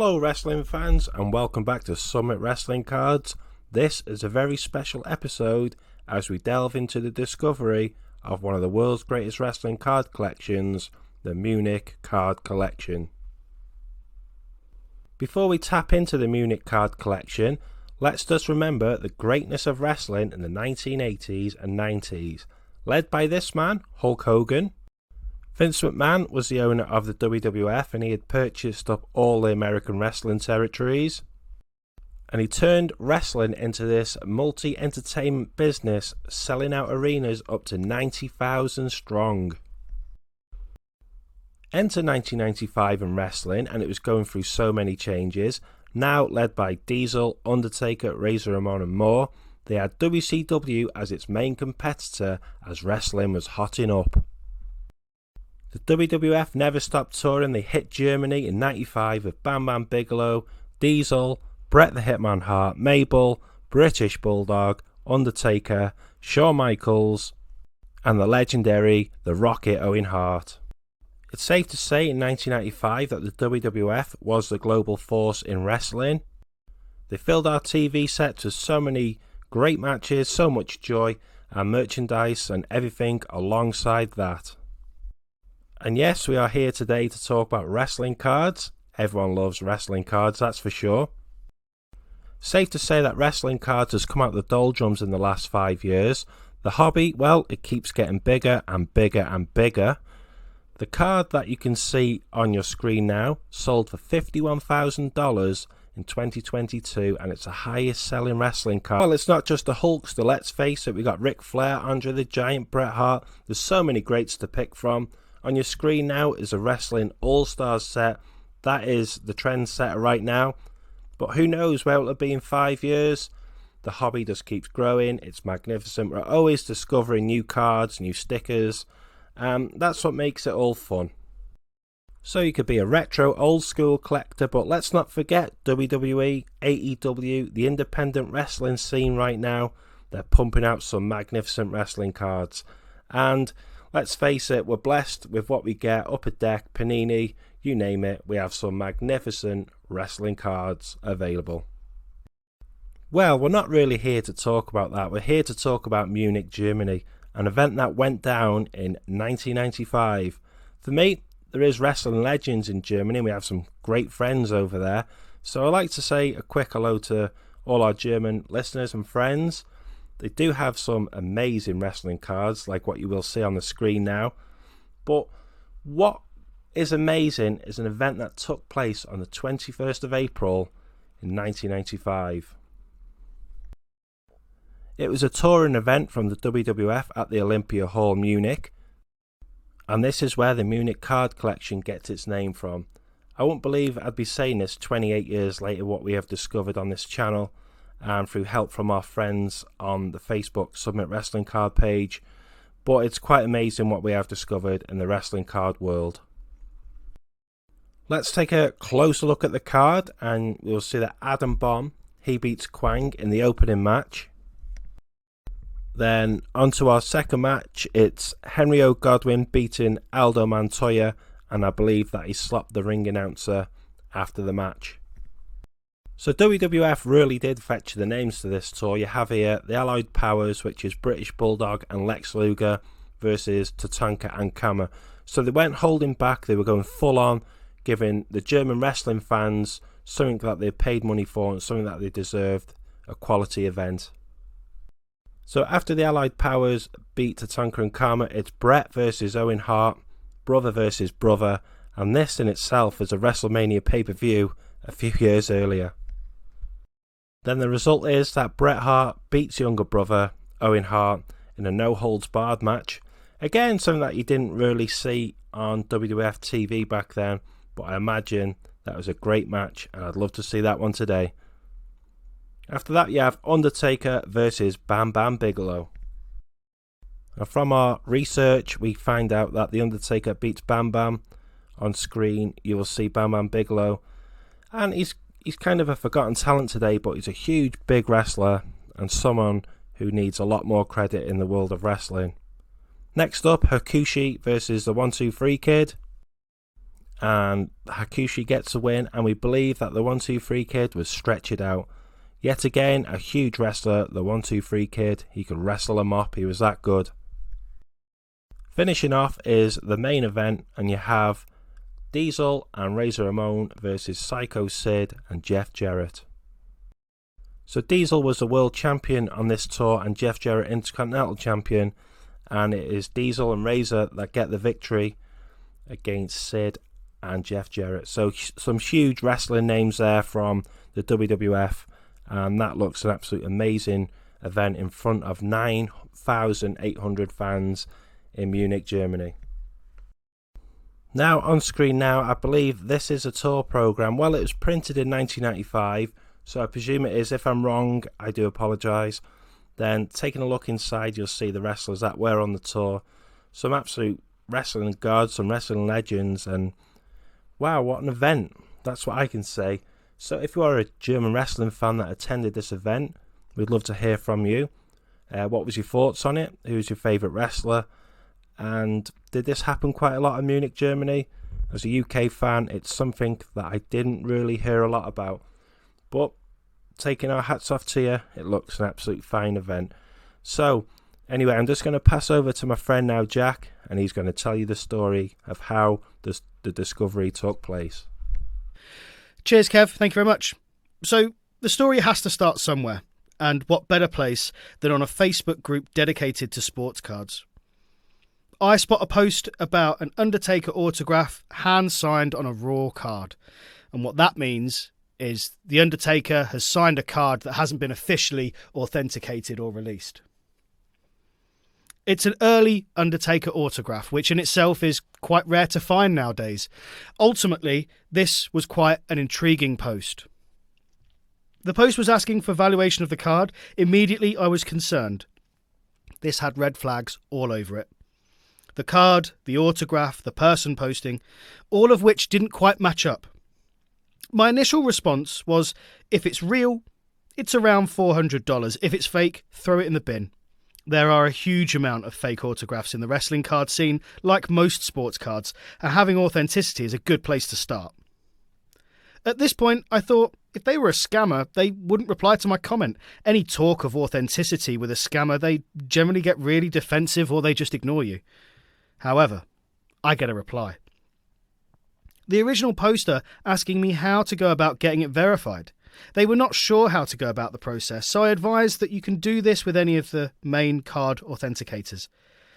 Hello wrestling fans and welcome back to Summit Wrestling Cards. This is a very special episode as we delve into the discovery of one of the world's greatest wrestling card collections, the Munich card collection. Before we tap into the Munich card collection, let's just remember the greatness of wrestling in the 1980s and 90s, led by this man, Hulk Hogan. Vince McMahon was the owner of the WWF and he had purchased up all the American wrestling territories. And he turned wrestling into this multi-entertainment business, selling out arenas up to 90,000 strong. Enter 1995 in wrestling, and it was going through so many changes. Now led by Diesel, Undertaker, Razor Ramon and more, they had WCW as its main competitor as wrestling was hotting up. The WWF never stopped touring. They hit Germany in 95 with Bam Bam Bigelow, Diesel, Bret the Hitman Hart, Mabel, British Bulldog, Undertaker, Shawn Michaels, and the legendary The Rocket Owen Hart. It's safe to say in 1995 that the WWF was the global force in wrestling. They filled our TV sets with so many great matches, so much joy, and merchandise and everything alongside that. And yes, we are here today to talk about wrestling cards. Everyone loves wrestling cards, that's for sure. Safe to say that wrestling cards has come out the doldrums in the last 5 years. The hobby, well, it keeps getting bigger and bigger and bigger. The card that you can see on your screen now sold for $51,000 in 2022, and it's the highest selling wrestling card. Well, it's not just the Hulkster, let's face it. We got Ric Flair, Andre the Giant, Bret Hart. There's so many greats to pick from. On your screen now is a Wrestling All-Stars set. That is the trendsetter right now. But who knows where it'll be in 5 years. The hobby just keeps growing. It's magnificent. We're always discovering new cards, new stickers. That's what makes it all fun. So you could be a retro, old-school collector, but let's not forget WWE, AEW, the independent wrestling scene right now. They're pumping out some magnificent wrestling cards. And let's face it, we're blessed with what we get. Upper Deck, Panini, you name it, we have some magnificent wrestling cards available. Well, we're not really here to talk about that. We're here to talk about Munich, Germany, an event that went down in 1995. For me, there is wrestling legends in Germany. We have some great friends over there. So I'd like to say a quick hello to all our German listeners and friends. They do have some amazing wrestling cards, like what you will see on the screen now. But what is amazing is an event that took place on the 21st of April in 1995. It was a touring event from the WWF at the Olympia Hall, Munich. And this is where the Munich card collection gets its name from. I wouldn't believe I'd be saying this 28 years later, what we have discovered on this channel. And through help from our friends on the Facebook Summit Wrestling Card page. But it's quite amazing what we have discovered in the wrestling card world. Let's take a closer look at the card, and we'll see that Adam Bomb, he beats Kwang in the opening match. Then onto our second match, it's Henry O. Godwin beating Aldo Montoya, and I believe that he slapped the ring announcer after the match. So WWF really did fetch the names to this tour. You have here the Allied Powers, which is British Bulldog and Lex Luger versus Tatanka and Kama. So they weren't holding back, they were going full on, giving the German wrestling fans something that they paid money for and something that they deserved, a quality event. So after the Allied Powers beat Tatanka and Kama, it's Bret versus Owen Hart, brother versus brother, and this in itself is a WrestleMania pay-per-view a few years earlier. Then the result is that Bret Hart beats younger brother Owen Hart in a no-holds-barred match. Again, something that you didn't really see on WWF TV back then, but I imagine that was a great match and I'd love to see that one today. After that, you have Undertaker versus Bam Bam Bigelow. Now, from our research, we find out that The Undertaker beats Bam Bam. On screen, you will see Bam Bam Bigelow, and he's kind of a forgotten talent today, but he's a huge, big wrestler and someone who needs a lot more credit in the world of wrestling. Next up, Hakushi versus the 1-2-3 Kid. and Hakushi gets a win, and we believe that the 1-2-3 Kid was Stretch It Out. Yet again, a huge wrestler, the 1-2-3 Kid. He could wrestle a mop, he was that good. Finishing off is the main event, and you have Diesel and Razor Ramon versus Psycho Sid and Jeff Jarrett. So Diesel was the world champion on this tour and Jeff Jarrett Intercontinental champion, and it is Diesel and Razor that get the victory against Sid and Jeff Jarrett. So some huge wrestling names there from the WWF, and that looks an absolute amazing event in front of 9,800 fans in Munich, Germany. Now on screen now, I believe this is a tour program. Well, it was printed in 1995, so I presume it is. If I'm wrong, I do apologise. Then taking a look inside, you'll see the wrestlers that were on the tour. Some absolute wrestling gods, some wrestling legends, and wow, what an event. That's what I can say. So if you are a German wrestling fan that attended this event, we'd love to hear from you. What was your thoughts on it? Who's your favourite wrestler? And did this happen quite a lot in Munich, Germany? As a UK fan, it's something that I didn't really hear a lot about. But taking our hats off to you, it looks an absolute fine event. So anyway, I'm just going to pass over to my friend now, Jack, and he's going to tell you the story of how the discovery took place. Cheers, Kev. Thank you very much. So the story has to start somewhere, and what better place than on a Facebook group dedicated to sports cards. I spot a post about an Undertaker autograph hand-signed on a Raw card, and what that means is the Undertaker has signed a card that hasn't been officially authenticated or released. It's an early Undertaker autograph, which in itself is quite rare to find nowadays. Ultimately, this was quite an intriguing post. The post was asking for valuation of the card. Immediately, I was concerned. This had red flags all over it. The card, the autograph, the person posting, all of which didn't quite match up. My initial response was, if it's real, it's around $400. If it's fake, throw it in the bin. There are a huge amount of fake autographs in the wrestling card scene, like most sports cards, and having authenticity is a good place to start. At this point, I thought, if they were a scammer, they wouldn't reply to my comment. Any talk of authenticity with a scammer, they generally get really defensive or they just ignore you. However, I get a reply. The original poster asking me how to go about getting it verified. They were not sure how to go about the process, so I advised that you can do this with any of the main card authenticators.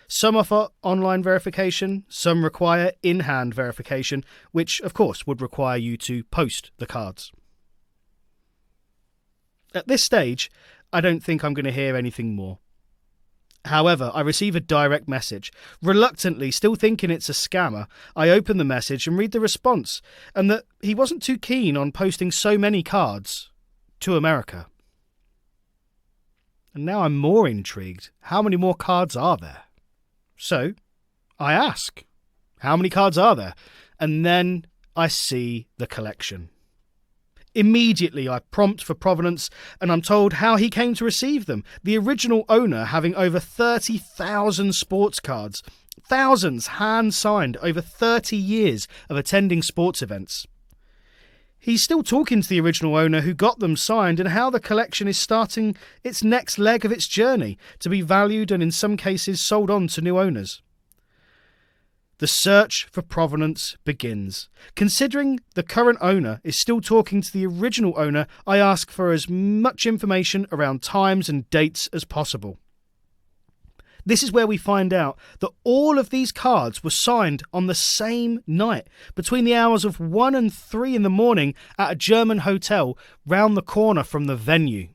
Some offer online verification, some require in-hand verification, which of course would require you to post the cards. At this stage, I don't think I'm going to hear anything more. However, I receive a direct message. Reluctantly, still thinking it's a scammer, I open the message and read the response, and that he wasn't too keen on posting so many cards to America. And now I'm more intrigued. How many more cards are there? So, I ask, how many cards are there? And then I see the collection. Immediately, I prompt for provenance, and I'm told how he came to receive them. The original owner having over 30,000 sports cards, thousands hand-signed over 30 years of attending sports events. He's still talking to the original owner who got them signed and how the collection is starting its next leg of its journey to be valued and in some cases sold on to new owners. The search for provenance begins. Considering the current owner is still talking to the original owner, I ask for as much information around times and dates as possible. This is where we find out that all of these cards were signed on the same night, between the hours of 1 and 3 in the morning at a German hotel round the corner from the venue.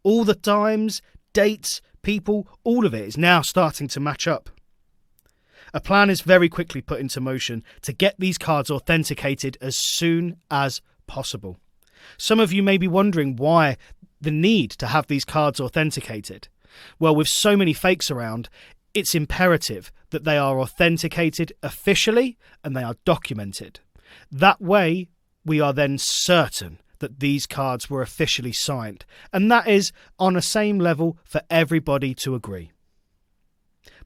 All the times, dates, people, all of it is now starting to match up. A plan is very quickly put into motion to get these cards authenticated as soon as possible. Some of you may be wondering why the need to have these cards authenticated. Well, with so many fakes around, it's imperative that they are authenticated officially and they are documented. That way, we are then certain that these cards were officially signed, and that is on a same level for everybody to agree.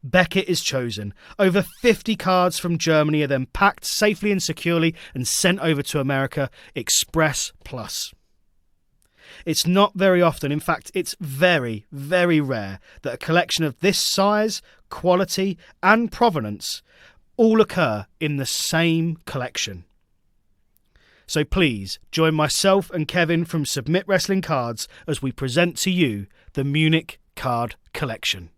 Beckett is chosen. Over 50 cards from Germany are then packed safely and securely and sent over to America Express Plus. It's not very often, in fact, it's very, very rare that a collection of this size, quality, and provenance all occur in the same collection. So please join myself and Kevin from Submit Wrestling Cards as we present to you the Munich Card Collection.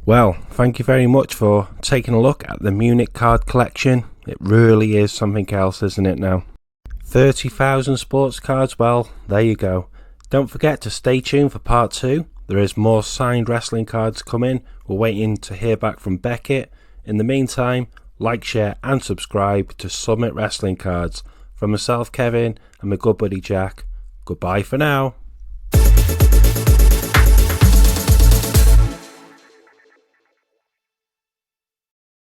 Well, thank you very much for taking a look at the Munich card collection. It really is something else, isn't it now? 30,000 sports cards, well, there you go. Don't forget to stay tuned for part 2. There is more signed wrestling cards coming. We're waiting to hear back from Beckett. In the meantime, like, share and subscribe to Summit Wrestling Cards. From myself, Kevin, and my good buddy Jack, goodbye for now.